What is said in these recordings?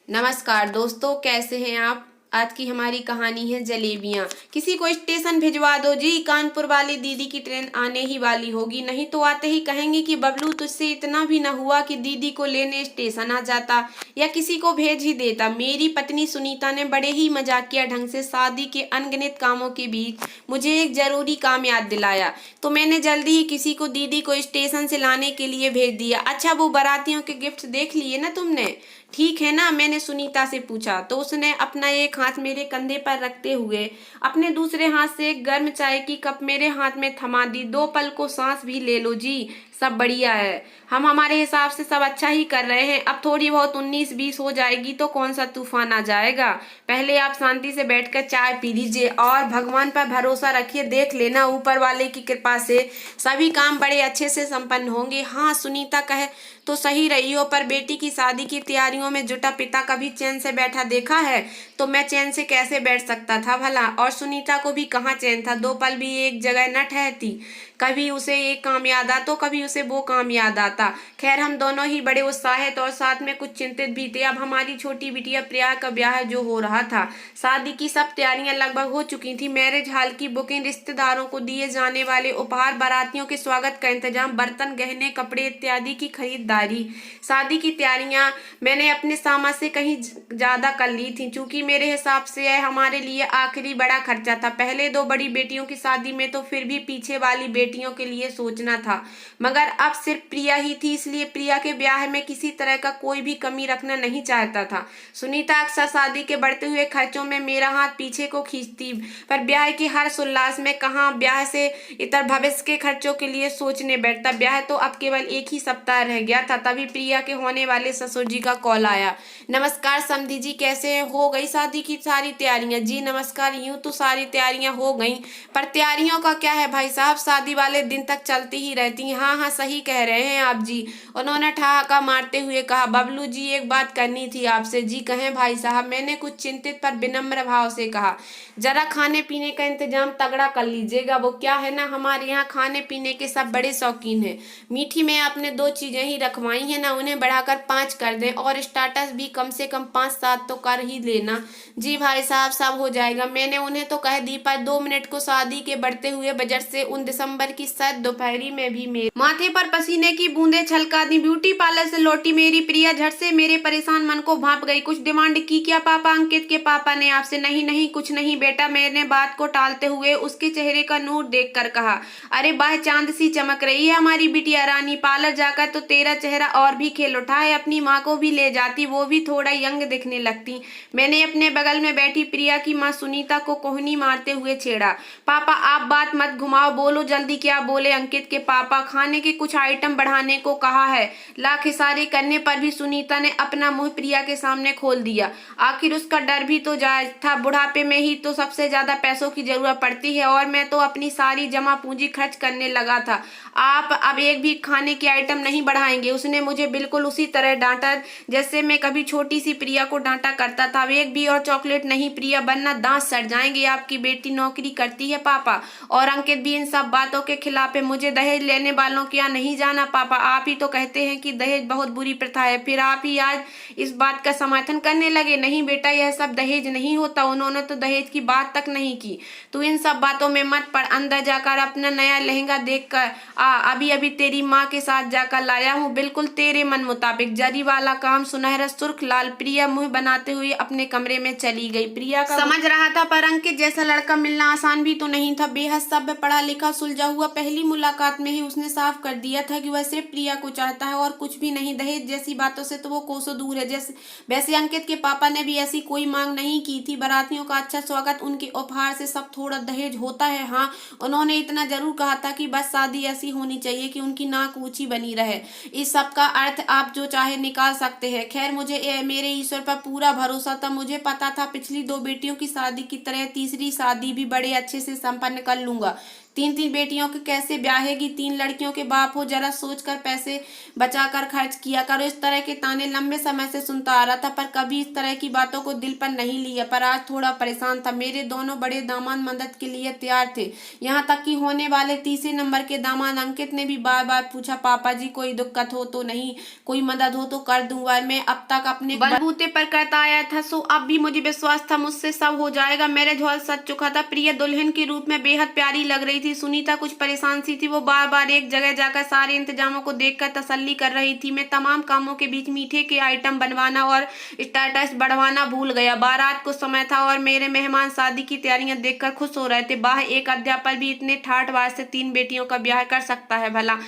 नमस्कार दोस्तों, कैसे हैं आप। आज की हमारी कहानी है जलेबियाँ। किसी को स्टेशन भिजवा दो जी, कानपुर वाली दीदी की ट्रेन आने ही वाली होगी। नहीं तो आते ही कहेंगे कि बबलू तुझसे इतना भी न हुआ कि दीदी को लेने स्टेशन आ जाता या किसी को भेज ही देता। मेरी पत्नी सुनीता ने बड़े ही मजाकिया ढंग से शादी के अनगिनत कामों के बीच मुझे एक जरूरी काम याद दिलाया, तो मैंने जल्दी ही किसी को दीदी को स्टेशन से लाने के लिए भेज दिया। अच्छा, वो बारातियों के गिफ्ट देख लिए ना तुमने, ठीक है ना, मैंने सुनीता से पूछा। तो उसने अपना एक हाथ मेरे कंधे पर रखते हुए अपने दूसरे हाथ से एक गर्म चाय की कप मेरे हाथ में थमा दी। 2 पल को सांस भी ले लो जी, सब बढ़िया है। हम हमारे हिसाब से सब अच्छा ही कर रहे हैं। अब थोड़ी बहुत 19-20 हो जाएगी तो कौन सा तूफान आ जाएगा। पहले आप शांति से बैठकर चाय पी लीजिए और भगवान पर भरोसा रखिए। देख लेना, ऊपर वाले की कृपा से सभी काम बड़े अच्छे से संपन्न होंगे। हाँ, सुनीता कहे तो सही रही हो, पर बेटी की शादी की तैयारियों में जुटा पिता कभी चैन से बैठा देखा है? तो मैं चैन से कैसे बैठ सकता था भला। और सुनीता को भी कहाँ चैन था। 2 पल भी एक जगह न ठहरती। कभी उसे एक काम याद आता तो कभी उसे वो काम याद आता। खैर, हम दोनों ही बड़े उत्साहित और साथ में कुछ चिंतित भी थे। अब हमारी छोटी बिटिया प्रिया का ब्याह जो हो रहा था, शादी की सब तैयारियां लगभग हो चुकी थी। मैरिज हॉल की बुकिंग, रिश्तेदारों को दिए जाने वाले उपहार, बारातियों के स्वागत का इंतजाम, बर्तन, गहने, कपड़े इत्यादि की खरीदारी, शादी की तैयारियां मैंने अपने सामान से कहीं ज्यादा कर ली थी। चूंकि मेरे हिसाब से यह हमारे लिए आखिरी बड़ा खर्चा था। पहले 2 बड़ी बेटियों की शादी में तो फिर भी पीछे वाली बेटियों के लिए सोचना था, मगर अब सिर्फ प्रिया ही थी, इसलिए प्रिया के ब्याह में किसी तरह का कोई भी कमी रखना नहीं चाहता था। सुनीता अक्सर शादी के बढ़ते हुए खर्चों में मेरा हाथ पीछे को खींचती, पर ब्याह की हर्ष उल्लास में कहाँ ब्याह से इतर भविष्य के खर्चों के लिए सोचने बैठता। ब्याह तो अब केवल एक ही सप्ताह रह गया था, तभी प्रिया के होने वाले ससुर जी का कॉल आया। नमस्कार समधी जी, कैसे हैं? हो गई शादी की सारी तैयारियां? जी नमस्कार, यूं तो सारी तैयारियां हो गई, पर तैयारियों का क्या है भाई साहब, शादी वाले दिन तक चलती ही रहती हैं। हाँ हाँ, सही कह रहे हैं आप जी, उन्होंने ठहाका मारते हुए कहा। बबलू जी, एक बात करनी थी आपसे। जी कहें भाई साहब, मैंने कुछ चिंतित पर विनम्र भाव से कहा। जरा खाने पीने का इंतजाम तगड़ा कर लीजिएगा। वो क्या है ना, हमारे यहाँ खाने पीने के सब बड़े शौकीन हैं। मीठी में आपने 2 चीजें ही रखवाई हैं ना, उन्हें बढ़ाकर 5 कर दें, और स्टार्टर्स भी कम से कम 5-7 तो कर ही लेना। जी भाई साहब, सब हो जाएगा। मैंने उन्हें तो कह दी, पर 2 मिनट को शादी के बढ़ते हुए बजट से उन दिसंबर की शायद दोपहरी में भी मेरे माथे पर पसीने की बूंदें छलका दी। ब्यूटी पार्लर से लौटी मेरी प्रिया झट से मेरे परेशान मन को भांप गई। कुछ डिमांड की क्या पापा? अंकित के पापा ने आपसे? नहीं नहीं, कुछ नहीं बेटा, मैंने बात को टालते हुए उसके चेहरे का नूर देखकर कहा। अरे वाह, चांद सी चमक रही है हमारी बिटिया रानी। पार्लर जाकर तो तेरा चेहरा और भी खेल उठा है। अपनी माँ को भी ले जाती, वो भी थोड़ा यंग दिखने लगती। मैंने अपने बगल में बैठी प्रिया की माँ सुनीता को कोहनी मारते हुए छेड़ा। पापा आप बात मत घुमाओ, बोलो जल्दी क्या बोले? अंकित के पापा खाने के कुछ आइटम बढ़ाने को कहा है। लाख इशारे करने पर भी सुनीता ने अपना मुंह प्रिया के सामने खोल दिया। आखिर उसका डर भी तो जायज था। बुढ़ापे में ही तो सबसे ज्यादा पैसों की जरूरत पड़ती है, और मैं तो अपनी सारी जमा पूंजी खर्च करने लगा था। आप अब एक भी खाने के आइटम नहीं बढ़ाएंगे? उसने मुझे बिल्कुल उसी तरह डांटा जैसे मैं कभी छोटी सी प्रिया को डांटा करता था। एक भी और चॉकलेट नहीं प्रिया, वरना दांत सड़ जाएंगे। आपकी बेटी नौकरी करती है पापा, और अंकित भी इन सब बातों के खिलाफ है। मुझे दहेज लेने वालों के यहाँ नहीं जाना पापा। आप ही तो कहते हैं कि दहेज बहुत बुरी प्रथा है, फिर आप ही आज इस बात का समर्थन करने लगे। नहीं बेटा, यह सब दहेज नहीं होता। उन्होंने तो दहेज की बात तक नहीं की। तू इन सब बातों में मत पड़। अंदर जाकर अपना नया लहंगा देख कर आ। अभी अभी तेरी माँ के साथ जाकर लाया हूँ, बिल्कुल तेरे मन मुताबिक, जरी वाला काम, सुनहरा सुर्ख लाल। प्रिया मुंह बनाते हुए अपने कमरे में चली गई। प्रिया का समझ रहा था, पर अंकित जैसा लड़का मिलना आसान भी तो नहीं था। बेहद सभ्य, पढ़ा लिखा, सुलझा हुआ। पहली मुलाकात में ही उसने साफ कर दिया था कि वह सिर्फ प्रिया को चाहता है और कुछ भी नहीं। दहेज जैसी बातों से तो वो कोसों दूर है। जैसे वैसे अंकित के पापा ने भी ऐसी कोई मांग नहीं की थी। बारातियों का अच्छा स्वागत, उनके उपहार से सब थोड़ा दहेज होता है। हाँ, उन्होंने इतना जरूर कहा था कि बस शादी ऐसी होनी चाहिए कि उनकी नाक ऊंची बनी रहे। इस सब का अर्थ आप जो चाहे निकाल सकते हैं। खैर, मुझे मेरे ईश्वर पर पूरा भरोसा था। मुझे पता था पिछली 2 बेटियों की शादी की तरह तीसरी शादी भी बड़े अच्छे से संपन्न कर लूंगा। तीन बेटियों के कैसे ब्याहेगी, 3 लड़कियों के बाप हो, जरा सोच कर पैसे बचा कर खर्च किया करो। इस तरह के ताने लंबे समय से सुनता आ रहा था, पर कभी इस तरह की बातों को दिल पर नहीं लिया। पर आज थोड़ा परेशान था। मेरे दोनों बड़े दामाद मदद के लिए तैयार थे, यहाँ तक कि होने वाले तीसरे नंबर के दामाद अंकित ने भी बार बार पूछा, पापा जी कोई दिक्कत हो तो नहीं, कोई मदद हो तो कर दूंगा। मैं अब तक अपने बलबूते पर करता आया था, सो अब भी मुझे विश्वास था मुझसे सब हो जाएगा। मैरिज हॉल सज चुका था। प्रिया दुल्हन के रूप में बेहद प्यारी लग रही थी। सुनीता कुछ परेशान सी थी, वो बार बार एक जगह जाकर सारे इंतजामों को देखकर तसल्ली कर रही थी। मैं तमाम कामों के बीच मीठे के आइटम बनवाना और स्टेटस बढ़वाना भूल गया। बारात को समय था और मेरे मेहमान शादी की तैयारियां देखकर खुश हो रहे थे। बाहर एक अध्यापक भी इतने ठाठ बात से 3 बेटियों का ब्याह कर सकता है भला?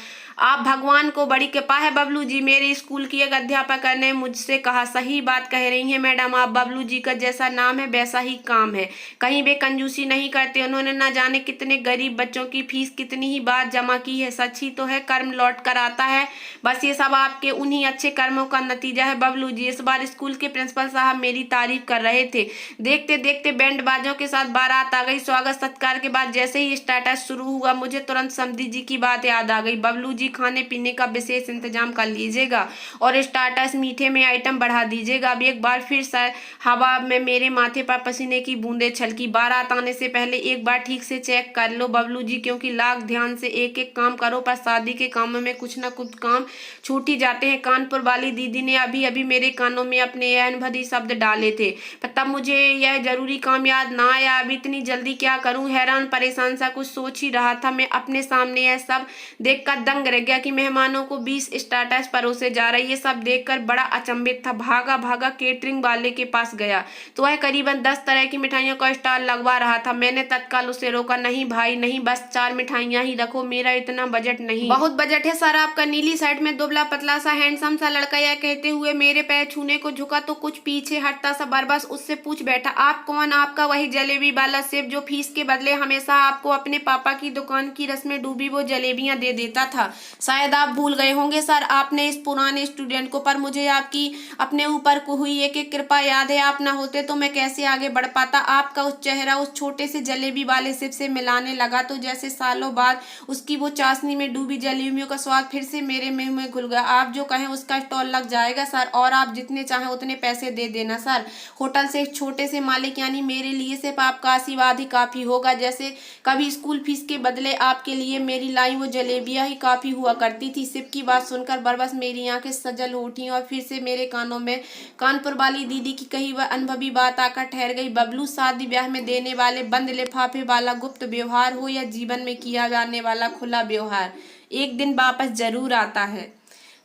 आप भगवान को बड़ी कृपा है बबलू जी। मेरे स्कूल की एक अध्यापक ने मुझसे कहा, सही बात कह रही हैं मैडम आप, बबलू जी का जैसा नाम है वैसा ही काम है। कहीं वे कंजूसी नहीं करते। उन्होंने न जाने कितने गरीब बच्चों की फीस कितनी ही बार जमा की है। सच ही तो है, कर्म लौट कर आता है। बस ये सब आपके उन्हीं अच्छे कर्मों का नतीजा है बबलू जी। इस बार स्कूल के प्रिंसिपल साहब मेरी तारीफ कर रहे थे। देखते देखते बैंड बाजों के साथ बारात आ गई। स्वागत सत्कार के बाद जैसे ही स्टेटस शुरू हुआ, मुझे तुरंत समधी जी की बात याद आ गई। बबलू जी खाने पीने का विशेष इंतजाम कर लीजिएगा और स्टार्टर्स मीठे में आइटम बढ़ा दीजिएगा। अब एक बार फिर हवा में मेरे माथे पर पसीने की बूंदें छलकी। बारात आने से पहले एक बार ठीक से चेक कर लो बबलू जी, क्योंकि लाख ध्यान से एक एक काम करो, पर शादी के कामों में कुछ न कुछ काम छूट ही जाते हैं। कानपुर वाली दीदी ने अभी अभी मेरे कानों में अपने अनभदी शब्द डाले थे, पर तब मुझे यह जरूरी काम याद ना आया। अब इतनी जल्दी क्या करूं? हैरान परेशान सा कुछ सोच ही रहा था। मैं अपने सामने यह सब देखकर दंग रह गया कि मेहमानों को 20 स्टार्टर्स परोसे जा रही। ये सब देखकर बड़ा अचंभित था। भागा भागा केटरिंग वाले के पास गया तो वह करीबन 10 तरह की मिठाइयों का स्टॉल लगवा रहा था। मैंने तत्काल उसे रोका, नहीं भाई नहीं, बस 4 मिठाइयां ही रखो, मेरा इतना बजट नहीं। बहुत बजट है सर आपका। नीली शर्ट में दुबला पतला सा हैंडसम सा लड़का यह कहते हुए मेरे पैर छूने को झुका तो कुछ पीछे हटता सा बरबस उससे पूछ बैठा, आप कौन? आपका वही जलेबी वाला सेब जो फीस के बदले हमेशा आपको अपने पापा की दुकान की रस में डूबी वो जलेबियां दे देता था। शायद आप भूल गए होंगे सर आपने इस पुराने स्टूडेंट को, पर मुझे आपकी अपने ऊपर को हुई एक कृपा याद है। आप न होते तो मैं कैसे आगे बढ़ पाता। आपका उस चेहरा उस छोटे से जलेबी वाले सिप से मिलाने लगा तो जैसे सालों बाद उसकी वो चाशनी में डूबी जलेबियों का स्वाद फिर से मेरे मुंह में घुल गया। आप जो कहें उसका स्टॉल लग जाएगा सर, और आप जितने चाहें उतने पैसे दे देना सर। होटल से एक छोटे से मालिक यानी मेरे लिए सिर्फ आपका आशीर्वाद ही काफी होगा। जैसे कभी स्कूल फीस के बदले आपके लिए मेरी लाई वो जलेबियां ही काफी हुआ करती थी। सिप की बात सुनकर बरबस मेरी आंखें सजल उठी और फिर से मेरे कानों में कानपुर वाली दीदी की कही वह अनुभवी बात आकर ठहर गई। बबलू, शादी ब्याह में देने वाले बंद लिफाफे वाला गुप्त व्यवहार हो या जीवन में किया जाने वाला खुला व्यवहार, एक दिन वापस जरूर आता है।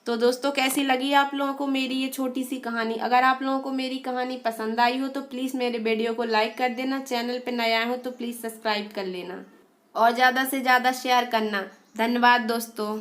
तो दोस्तों, कैसी लगी आप लोगों को मेरी ये छोटी सी कहानी? अगर आप लोगों को मेरी कहानी पसंद आई हो तो प्लीज़ मेरे वीडियो को लाइक कर देना। चैनल पे नया हो तो प्लीज़ सब्सक्राइब कर लेना और ज़्यादा से ज़्यादा शेयर करना। धन्यवाद दोस्तों।